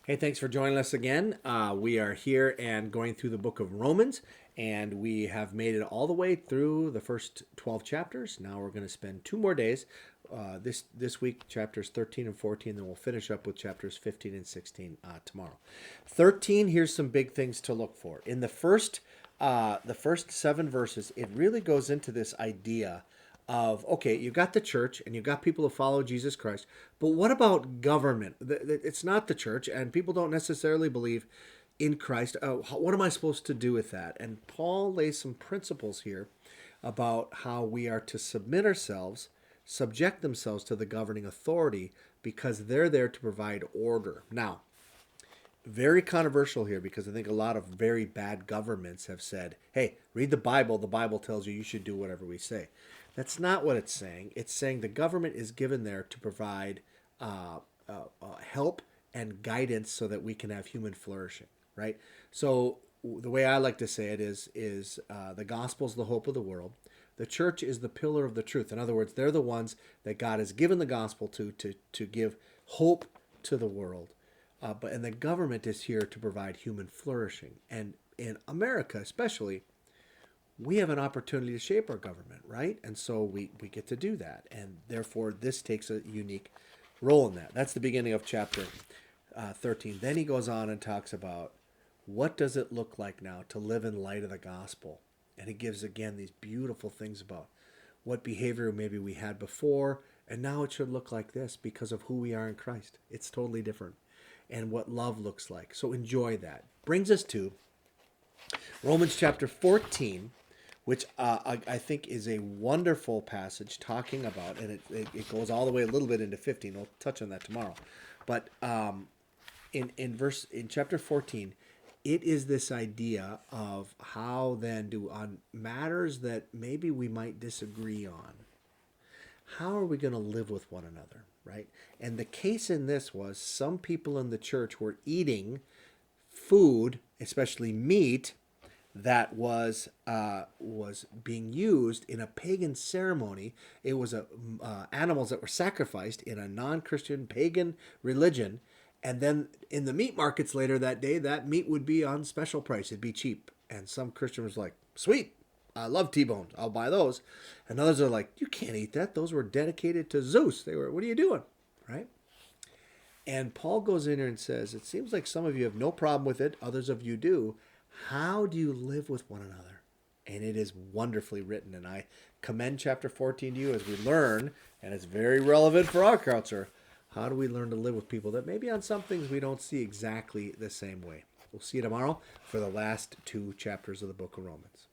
Hey, thanks for joining us again. We are here and going through the book of Romans, and we have made it all the way through the first 12 chapters. Now we're going to spend 2 more days. This week, chapters 13 and 14, then we'll finish up with chapters 15 and 16 tomorrow. 13, here's some big things to look for. In the first 7 verses, it really goes into this idea of okay, you've got the church and you've got people who follow Jesus Christ, but what about government? It's not the church, and people don't necessarily believe in Christ. What am I supposed to do with that? And Paul lays some principles here about how we are to submit ourselves, subject themselves to the governing authority because they're there to provide order. Now, very controversial here because I think a lot of very bad governments have said, hey, read the Bible. The Bible tells you should do whatever we say. That's not what it's saying. It's saying the government is given there to provide help and guidance so that we can have human flourishing, right? So the way I like to say it is the gospel is the hope of the world. The church is the pillar of the truth. In other words, they're the ones that God has given the gospel to give hope to the world. And the government is here to provide human flourishing. And in America, especially, we have an opportunity to shape our government, right? And so we get to do that. And therefore, this takes a unique role in that. That's the beginning of chapter 13. Then he goes on and talks about what does it look like now to live in light of the gospel. And he gives, again, these beautiful things about what behavior maybe we had before, and now it should look like this because of who we are in Christ. It's totally different. And what love looks like. So enjoy that. Brings us to Romans chapter 14, which I think is a wonderful passage talking about, and it goes all the way a little bit into 15. We'll touch on that tomorrow. But in chapter 14, it is this idea of how then do on matters that maybe we might disagree on, how are we going to live with one another, right? And the case in this was some people in the church were eating food, especially meat, that was being used in a pagan ceremony. It was animals that were sacrificed in a non-Christian pagan religion, and then in the meat markets later that day, that meat would be on special price. It'd be cheap, and some Christian was like, "Sweet, I love T-bones. I'll buy those." And others are like, "You can't eat that. Those were dedicated to Zeus. They were. What are you doing?" Right? And Paul goes in here and says, it seems like some of you have no problem with it, others of you do. How do you live with one another? And it is wonderfully written. And I commend chapter 14 to you as we learn, and it's very relevant for our culture. How do we learn to live with people that maybe on some things we don't see exactly the same way? We'll see you tomorrow for the last 2 chapters of the book of Romans.